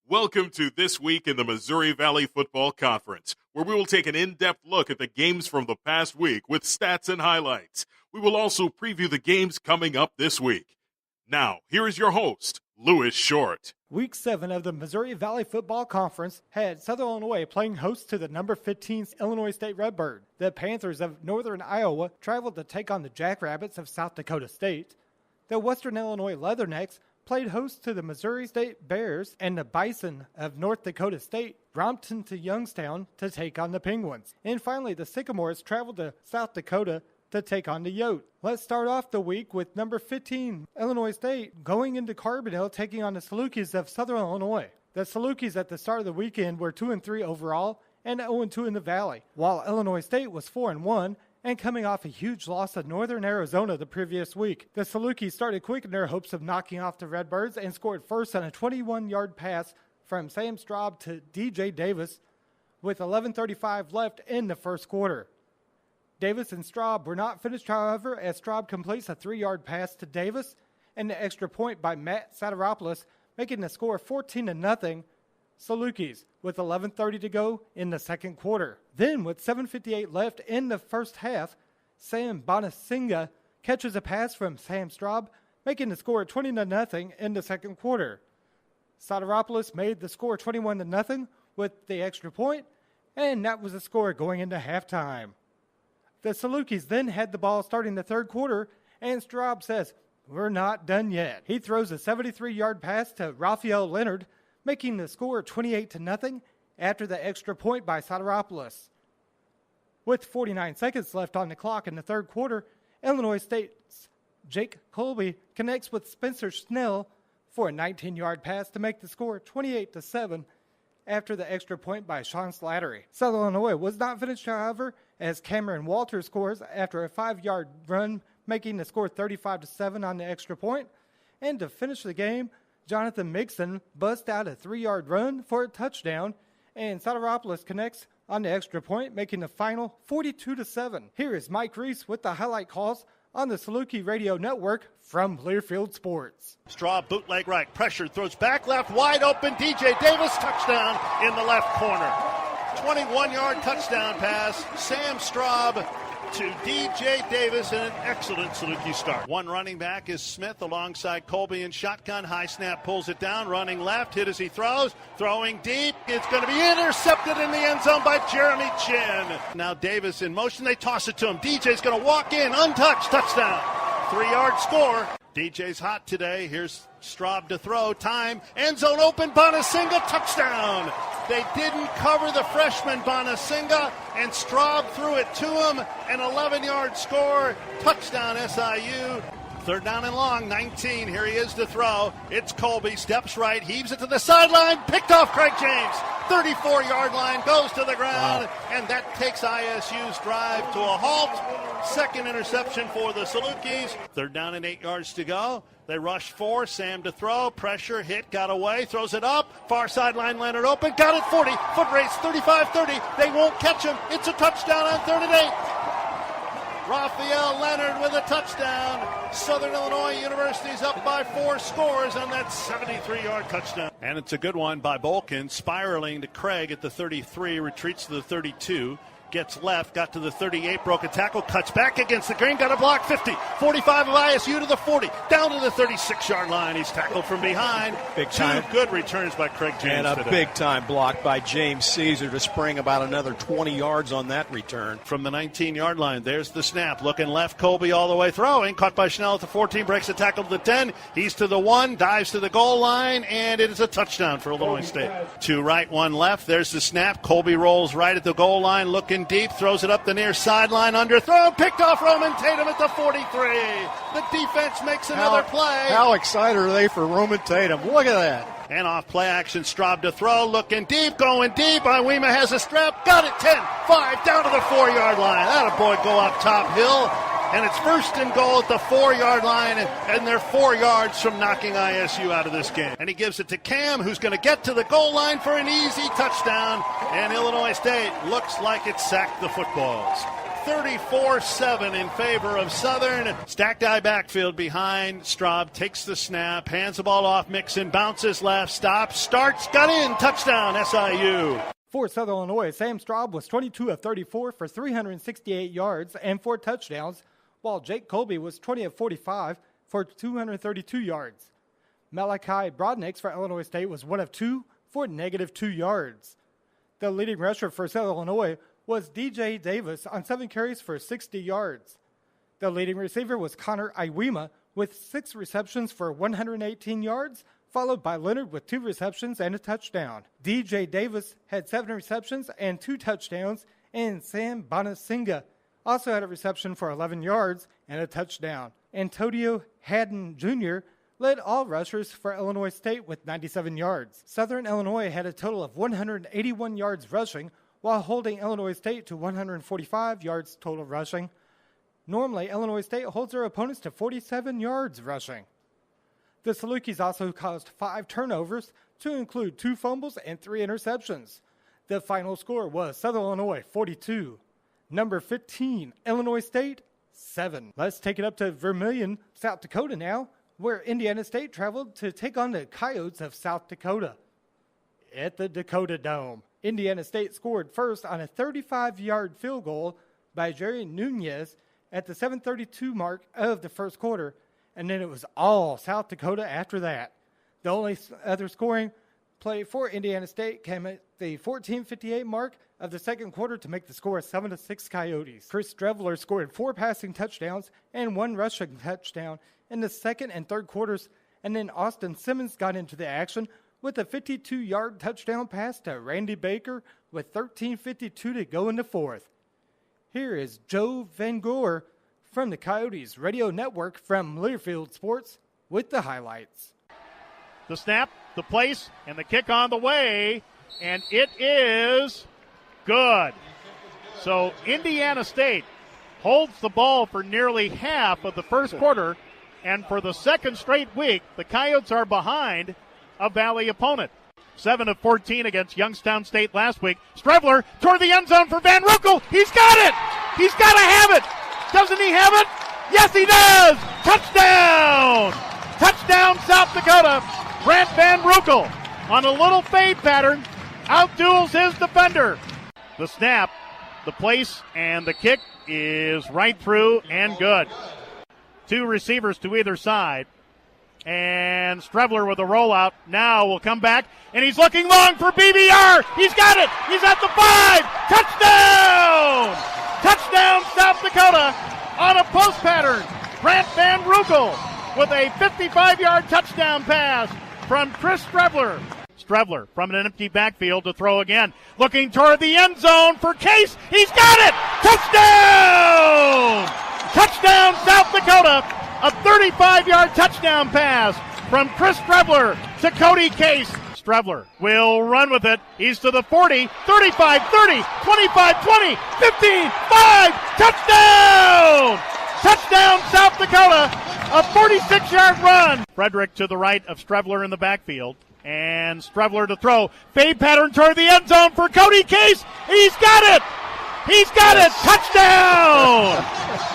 Welcome to This Week in the Missouri Valley Football Conference, where we will take an in-depth look at the games from the past week with stats and highlights. We will also preview the games coming up this week. Now, here is your host, Louis Short. Week 7 of the Missouri Valley Football Conference had Southern Illinois playing host to the number 15 Illinois State Redbird. The Panthers of Northern Iowa traveled to take on the Jackrabbits of South Dakota State. The Western Illinois Leathernecks played host to the Missouri State Bears, and the Bison of North Dakota State romped into Youngstown to take on the Penguins. And finally, the Sycamores traveled to South Dakota to take on the Yote. Let's start off the week with number 15, Illinois State, going into Carbondale, taking on the Salukis of Southern Illinois. The Salukis at the start of the weekend were 2-3 overall and 0-2 in the Valley, while Illinois State was 4-1 and coming off a huge loss to Northern Arizona the previous week. The Salukis started quick in their hopes of knocking off the Redbirds and scored first on a 21-yard pass from Sam Straub to DJ Davis with 11:35 left in the first quarter. Davis and Straub were not finished, however, as Straub completes a 3-yard pass to Davis and the extra point by Matt Sataropoulos, making the score 14-0 Salukis with 11:30 to go in the second quarter. Then, with 7:58 left in the first half, Sam Bonasinga catches a pass from Sam Straub, making the score 20-0 in the second quarter. Sataropoulos made the score 21-0 with the extra point, and that was the score going into halftime. The Salukis then had the ball starting the third quarter, and Straub says, "We're not done yet." He throws a 73-yard pass to Raphael Leonard, making the score 28-0 after the extra point by Sataropoulos. With 49 seconds left on the clock in the third quarter, Illinois State's Jake Colby connects with Spencer Snell for a 19-yard pass to make the score 28-7 after the extra point by Sean Slattery. Southern Illinois was not finished, however, as Cameron Walters scores after a 5-yard run, making the score 35-7 on the extra point. And to finish the game, Jonathan Mixon busts out a 3-yard run for a touchdown, and Sataropoulos connects on the extra point, making the final 42-7. Here is Mike Reese with the highlight calls on the Saluki Radio Network from Learfield Sports. Straub bootleg right, pressure, throws back left, wide open, DJ Davis, touchdown in the left corner. 21-yard touchdown pass, Sam Straub to DJ Davis, and an excellent Saluki start. One running back is Smith alongside Colby in shotgun. High snap, pulls it down, running left, hit as he throws, throwing deep. It's going to be intercepted in the end zone by Jeremy Chin. Now Davis in motion, they toss it to him. DJ's going to walk in, untouched, touchdown. 3-yard score. DJ's hot today. Here's Straub to throw, time, end zone open, Bonasinga, touchdown. They didn't cover the freshman Bonasinga, and Straub threw it to him. An 11-yard score, touchdown SIU. Third down and long, 19. Here he is to throw. It's Colby, steps right, heaves it to the sideline, picked off Craig James. 34-yard line, goes to the ground, and that takes ISU's drive to a halt. Second interception for the Salukis. Third down and 8 yards to go. They rush 4, Sam to throw, pressure, hit, got away, throws it up, far sideline, Leonard open, got it, 40, foot race, 35-30, they won't catch him, it's a touchdown on 3rd and 8. Raphael Leonard with a touchdown. Southern Illinois University's up by 4 scores on that 73-yard touchdown. And it's a good one by Bolkin, spiraling to Craig at the 33, retreats to the 32. Gets left, got to the 38, broke a tackle, cuts back against the grain, got a block, 50, 45 of ISU to the 40, down to the 36-yard line. He's tackled from behind. Big time. 2 good returns by Craig James and a today. big-time block by James Caesar to spring about another 20 yards on that return. From the 19-yard line, there's the snap. Looking left, Colby all the way throwing. Caught by Schnell at the 14, breaks the tackle to the 10. He's to the 1, dives to the goal line, and it is a touchdown for Illinois State. 2 right, 1 left. There's the snap. Colby rolls right at the goal line, looking deep, throws it up the near sideline, underthrown, picked off Roman Tatum at the 43. The defense makes another play. How excited are they for Roman Tatum? Look at that. And off play action, Straub to throw, looking deep, going deep. Iwema has a strap, got it, 10, 5, down to the 4-yard line. That'll boy go up top hill. And it's 1st and goal at the 4-yard line, and they're 4 yards from knocking ISU out of this game. And he gives it to Cam, who's going to get to the goal line for an easy touchdown. And Illinois State looks like it sacked the footballs. 34-7 in favor of Southern. Stacked eye backfield behind. Straub takes the snap, hands the ball off Mixon, bounces left, stops, starts, got in, touchdown SIU. For Southern Illinois, Sam Straub was 22 of 34 for 368 yards and 4 touchdowns, while Jake Colby was 20 of 45 for 232 yards. Malachi Brodniks for Illinois State was 1 of 2 for -2 yards. The leading rusher for Southern Illinois was DJ Davis on 7 carries for 60 yards. The leading receiver was Connor Iwema with 6 receptions for 118 yards, followed by Leonard with 2 receptions and a touchdown. DJ Davis had 7 receptions and 2 touchdowns, and Sam Bonasinga also had a reception for 11 yards and a touchdown. Antonio Haddon Jr. led all rushers for Illinois State with 97 yards. Southern Illinois had a total of 181 yards rushing, while holding Illinois State to 145 yards total rushing. Normally, Illinois State holds their opponents to 47 yards rushing. The Salukis also caused 5 turnovers, to include 2 fumbles and 3 interceptions. The final score was Southern Illinois 42, number 15, Illinois State 7. Let's take it up to Vermillion, South Dakota now, where Indiana State traveled to take on the Coyotes of South Dakota. At the Dakota Dome, Indiana State scored first on a 35-yard field goal by Jerry Nunez at the 7:32 mark of the first quarter, and then it was all South Dakota after that. The only other scoring play for Indiana State came at the 14:58 mark of the second quarter to make the score 7-6 Coyotes. Chris Drevler scored 4 passing touchdowns and 1 rushing touchdown in the second and third quarters, and then Austin Simmons got into the action with a 52-yard touchdown pass to Randy Baker with 13:52 to go in the fourth. Here is Joe Van Gore from the Coyotes Radio Network from Learfield Sports with the highlights. The snap, the place, and the kick on the way, and it is good. So Indiana State holds the ball for nearly half of the first quarter, and for the second straight week, the Coyotes are behind a Valley opponent. 7 of 14 against Youngstown State last week. Strevler toward the end zone for Van Ruckel. He's got it! He's got to have it! Doesn't he have it? Yes, he does! Touchdown! Touchdown, South Dakota! Brant Van Ruckel on a little fade pattern outduels his defender. The snap, the place, and the kick is right through and good. 2 receivers to either side. And Strevler with a rollout now will come back, and he's looking long for BBR. He's got it. He's at the 5. Touchdown! Touchdown, South Dakota on a post pattern. Brant Van Ruckel with a 55-yard touchdown pass from Chris Strevler. Strevler from an empty backfield to throw again. Looking toward the end zone for Case. He's got it! Touchdown! Touchdown, South Dakota! A 35-yard touchdown pass from Chris Strevler to Cody Case. Strevler will run with it. He's to the 40, 35, 30, 25, 20, 15, 5. Touchdown! Touchdown, South Dakota! A 46-yard run. Frederick to the right of Strevler in the backfield. And Strevler to throw. Fade pattern toward the end zone for Cody Case. He's got it! He's got it! Touchdown!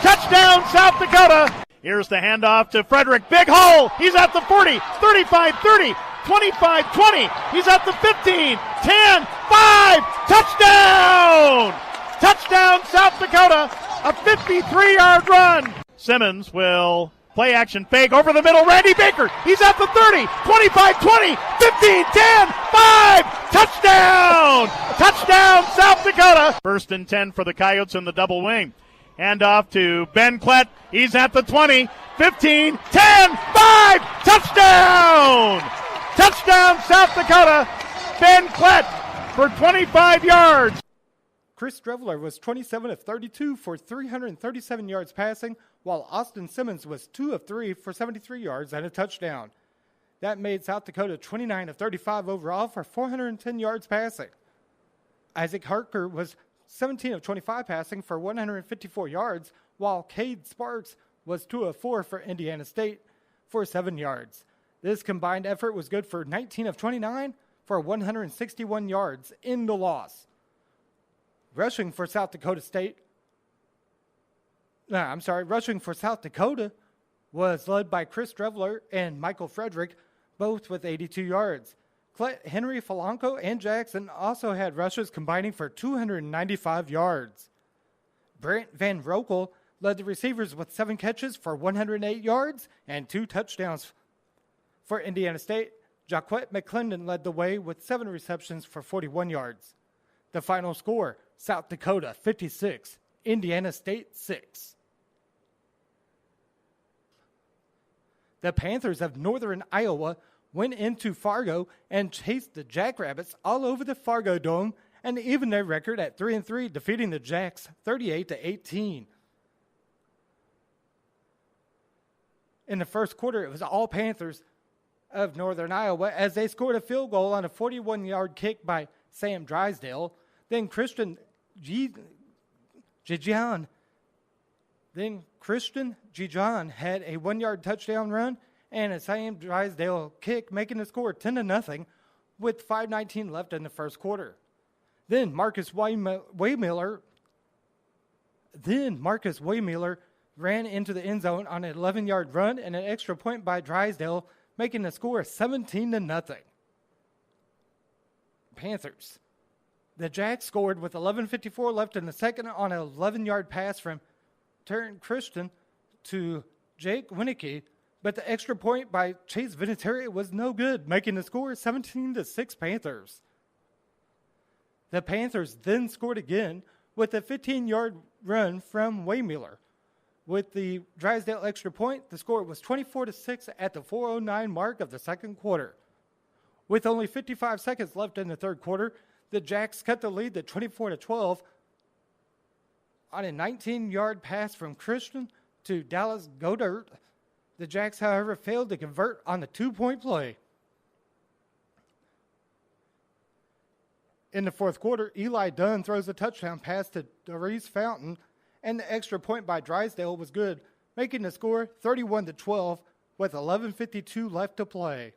Touchdown, South Dakota! Here's the handoff to Frederick. Big hole. He's at the 40, 35, 30, 25, 20. He's at the 15, 10, 5. Touchdown! Touchdown, South Dakota. A 53-yard run. Simmons will play action fake over the middle. Randy Baker. He's at the 30, 25, 20, 15, 10, 5. Touchdown! Touchdown, South Dakota. 1st and 10 for the Coyotes in the double wing. Hand off to Ben Klett. He's at the 20, 15, 10, 5. Touchdown! Touchdown, South Dakota. Ben Klett for 25 yards. Chris Strevler was 27 of 32 for 337 yards passing, while Austin Simmons was 2 of 3 for 73 yards and a touchdown. That made South Dakota 29 of 35 overall for 410 yards passing. Isaac Harker was 17 of 25 passing for 154 yards, while Cade Sparks was 2 of 4 for Indiana State for 7 yards. This combined effort was good for 19 of 29 for 161 yards in the loss. Rushing for South Dakota State Rushing for South Dakota was led by Chris Drevler and Michael Frederick, both with 82 yards. Henry Falanco and Jackson also had rushes combining for 295 yards. Brent Van Rokel led the receivers with 7 catches for 108 yards and 2 touchdowns. For Indiana State, Jaquette McClendon led the way with 7 receptions for 41 yards. The final score, South Dakota 56, Indiana State 6. The Panthers of Northern Iowa went into Fargo and chased the Jackrabbits all over the Fargo Dome and evened their record at 3-3, defeating the Jacks 38-18. In the first quarter, it was all Panthers of Northern Iowa as they scored a field goal on a 41-yard kick by Sam Drysdale. Then Christian Gijan had a 1-yard touchdown run and a Sam Drysdale kick, making the score 10-0 with 5:19 left in the first quarter. Then Marcus Waymiller ran into the end zone on an 11-yard run and an extra point by Drysdale, making the score 17-0. Panthers. The Jacks scored with 11:54 left in the second on an 11-yard pass from Terrence Christian to Jake Winicky, but the extra point by Chase Vinatieri was no good, making the score 17-6 Panthers. The Panthers then scored again with a 15-yard run from Waymiller. With the Drysdale extra point, the score was 24-6 at the 4:09 mark of the second quarter. With only 55 seconds left in the third quarter, the Jacks cut the lead to 24-12 on a 19-yard pass from Christian to Dallas Goddard. The Jacks, however, failed to convert on the 2-point play. In the fourth quarter, Eli Dunn throws a touchdown pass to Doris Fountain, and the extra point by Drysdale was good, making the score 31-12 with 11:52 left to play.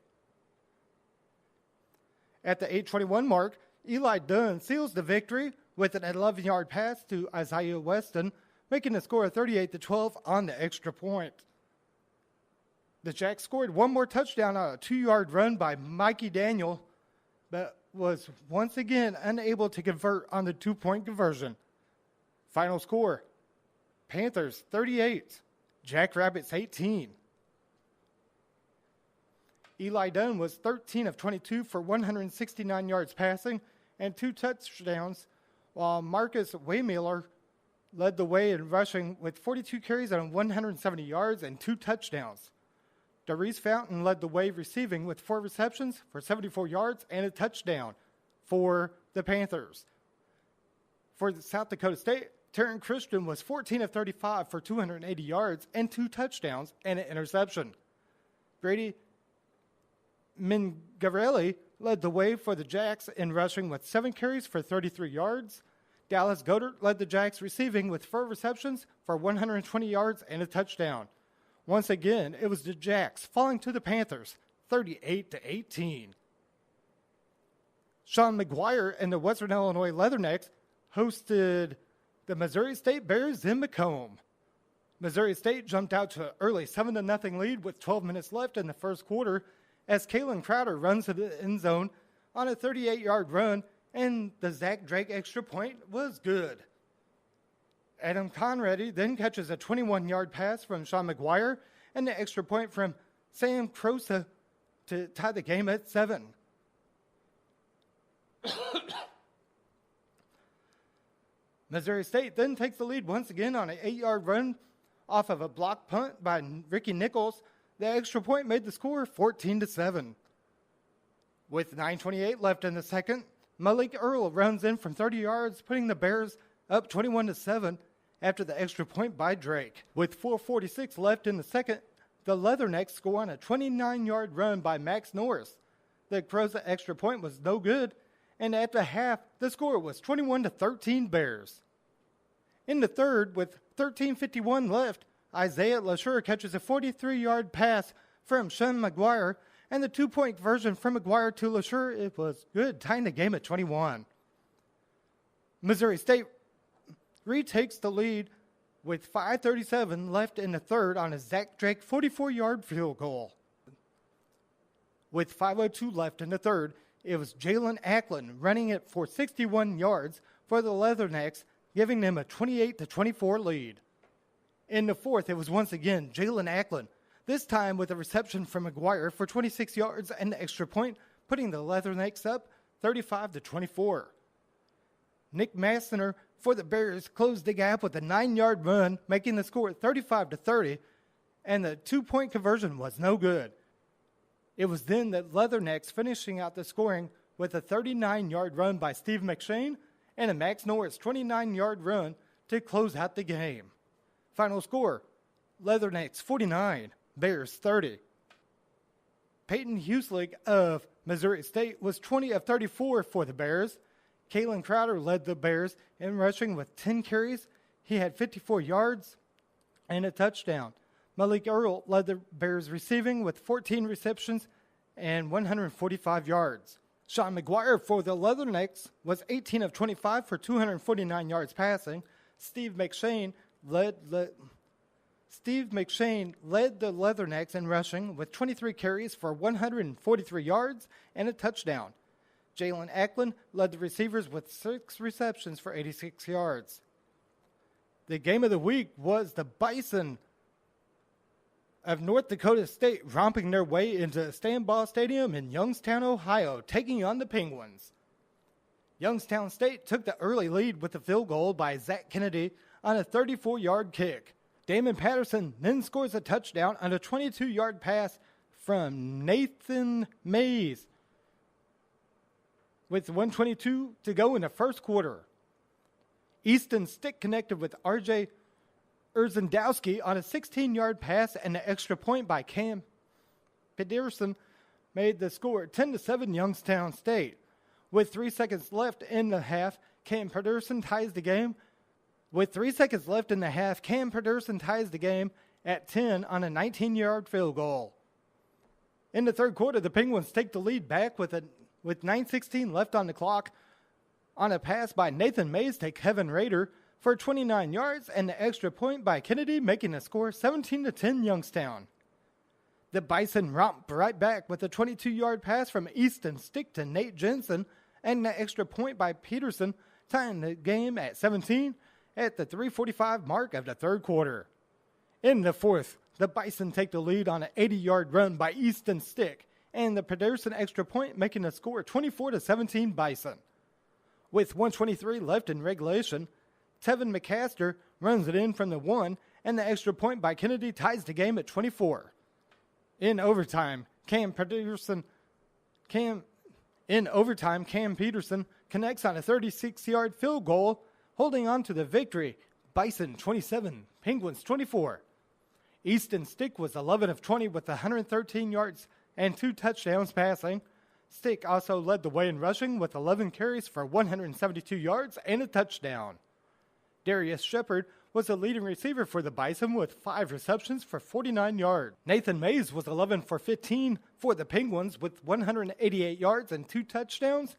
At the 8:21 mark, Eli Dunn seals the victory with an 11-yard pass to Isaiah Weston, making the score 38-12 on the extra point. The Jacks scored one more touchdown on a 2-yard run by Mikey Daniel, but was once again unable to convert on the 2-point conversion. Final score, Panthers 38, Jackrabbits 18. Eli Dunn was 13 of 22 for 169 yards passing and 2 touchdowns, while Marcus Waymiller led the way in rushing with 42 carries on 170 yards and 2 touchdowns. Doris Fountain led the way receiving with 4 receptions for 74 yards and a touchdown for the Panthers. For South Dakota State, Terrence Christian was 14 of 35 for 280 yards and 2 touchdowns and an interception. Brady Mingarelli led the way for the Jacks in rushing with 7 carries for 33 yards. Dallas Goddard led the Jacks receiving with 4 receptions for 120 yards and a touchdown. Once again, it was the Jacks falling to the Panthers, 38-18. Sean McGuire and the Western Illinois Leathernecks hosted the Missouri State Bears in Macomb. Missouri State jumped out to an early 7-0 lead with 12 minutes left in the first quarter as Kalen Crowder runs to the end zone on a 38-yard run, and the Zach Drake extra point was good. Adam Conrady then catches a 21-yard pass from Sean McGuire and the extra point from Sam Crosa to tie the game at 7. Missouri State then takes the lead once again on an 8-yard run off of a block punt by Ricky Nichols. The extra point made the score 14-7. With 9:28 left in the second, Malik Earl runs in from 30 yards, putting the Bears up 21-7 after the extra point by Drake. With 4:46 left in the second, the Leathernecks score on a 29-yard run by Max Norris. The Croza extra point was no good, and at the half, the score was 21-13 Bears. In the third, with 13:51 left, Isaiah LaSure catches a 43-yard pass from Sean McGuire, and the 2-point conversion from McGuire to LaSure, it was good, tying the game at 21. Missouri State retakes the lead with 5:37 left in the third on a Zach Drake 44-yard field goal. With 5:02 left in the third, it was Jalen Acklin running it for 61 yards for the Leathernecks, giving them a 28-24 lead. In the fourth, it was once again Jalen Acklin, this time with a reception from McGuire for 26 yards and the extra point, putting the Leathernecks up 35-24. Nick Massiner for the Bears closed the gap with a 9-yard run, making the score 35-30, and the 2-point conversion was no good. It was then the Leathernecks finishing out the scoring with a 39-yard run by Steve McShane and a Max Norris 29-yard run to close out the game. Final score, Leathernecks 49, Bears 30. Peyton Huselig of Missouri State was 20 of 34 for the Bears. Kalen Crowder led the Bears in rushing with 10 carries. He had 54 yards and a touchdown. Malik Earl led the Bears receiving with 14 receptions and 145 yards. Sean McGuire for the Leathernecks was 18 of 25 for 249 yards passing. Steve McShane led the Leathernecks in rushing with 23 carries for 143 yards and a touchdown. Jalen Acklin led the receivers with 6 receptions for 86 yards. The game of the week was the Bison of North Dakota State romping their way into Stanbaugh Stadium in Youngstown, Ohio, taking on the Penguins. Youngstown State took the early lead with a field goal by Zach Kennedy on a 34-yard kick. Damon Patterson then scores a touchdown on a 22-yard pass from Nathan Mays with 1:22 to go in the first quarter. Easton Stick connected with R.J. Urzendowski on a 16-yard pass, and an extra point by Cam Pedersen made the score 10-7 Youngstown State. With 3 seconds left in the half, Cam Pedersen ties the game. With 3 seconds left in the half, Cam Pedersen ties the game at 10 on a 19-yard field goal. In the third quarter, the Penguins take the lead back with 9:16 left on the clock on a pass by Nathan Mays to Kevin Rader for 29 yards and the extra point by Kennedy, making the score 17-10 Youngstown. The Bison romped right back with a 22-yard pass from Easton Stick to Nate Jensen and the extra point by Peterson, tying the game at 17 at the 3:45 mark of the third quarter. In the fourth, the Bison take the lead on an 80-yard run by Easton Stick and the Pedersen extra point, making the score 24-17 Bison. With 1:23 left in regulation, Tevin McCaster runs it in from the 1, and the extra point by Kennedy ties the game at 24. In overtime, Cam Peterson connects on a 36-yard field goal, holding on to the victory. Bison 27, Penguins 24. Easton Stick was 11 of 20 with 113 yards and 2 touchdowns passing. Stick also led the way in rushing with 11 carries for 172 yards and a touchdown. Darius Shepard was the leading receiver for the Bison with 5 receptions for 49 yards. Nathan Mays was 11 for 15 for the Penguins with 188 yards and 2 touchdowns.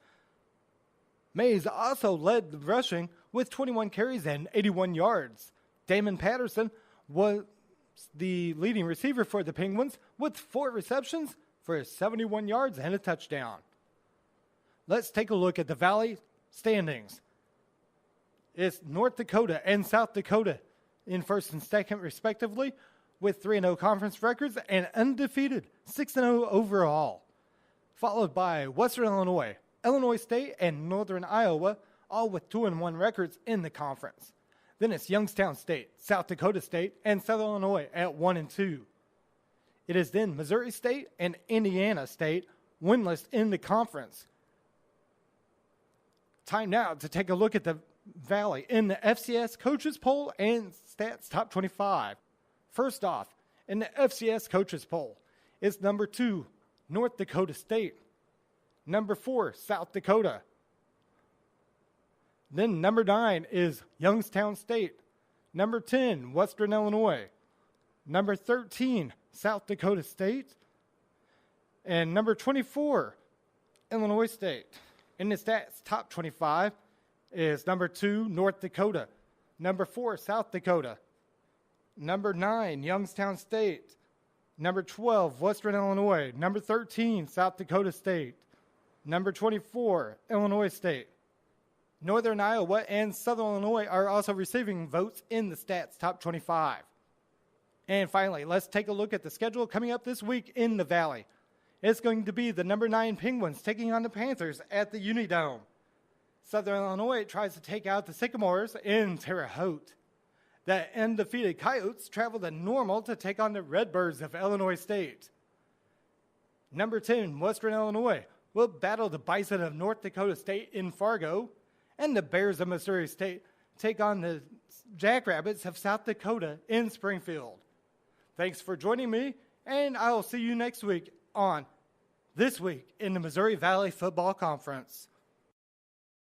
Mays also led the rushing with 21 carries and 81 yards. Damon Patterson was the leading receiver for the Penguins with 4 receptions for 71 yards and a touchdown. Let's take a look at the Valley standings. It's North Dakota and South Dakota in first and second, respectively, with 3-0 conference records and undefeated 6-0 overall. Followed by Western Illinois, Illinois State, and Northern Iowa, all with 2-1 records in the conference. Then it's Youngstown State, South Dakota State, and Southern Illinois at 1-2. It is then Missouri State and Indiana State winless in the conference. Time now to take a look at the Valley in the FCS Coaches Poll and Stats Top 25. First off, in the FCS Coaches Poll is number 2, North Dakota State. Number 4, South Dakota. Then number 9 is Youngstown State. Number 10, Western Illinois. Number 13, South Dakota State. And number 24, Illinois State. In the Stats Top 25 is number 2, North Dakota. Number 4, South Dakota. Number 9, Youngstown State. Number 12, Western Illinois. Number 13, South Dakota State. Number 24, Illinois State. Northern Iowa and Southern Illinois are also receiving votes in the Stats Top 25. And finally, let's take a look at the schedule coming up this week in the Valley. It's going to be the number 9 Penguins taking on the Panthers at the Unidome. Southern Illinois tries to take out the Sycamores in Terre Haute. The undefeated Coyotes travel to Normal to take on the Redbirds of Illinois State. Number 10, Western Illinois will battle the Bison of North Dakota State in Fargo, and the Bears of Missouri State take on the Jackrabbits of South Dakota in Springfield. Thanks for joining me, and I will see you next week on This Week in the Missouri Valley Football Conference.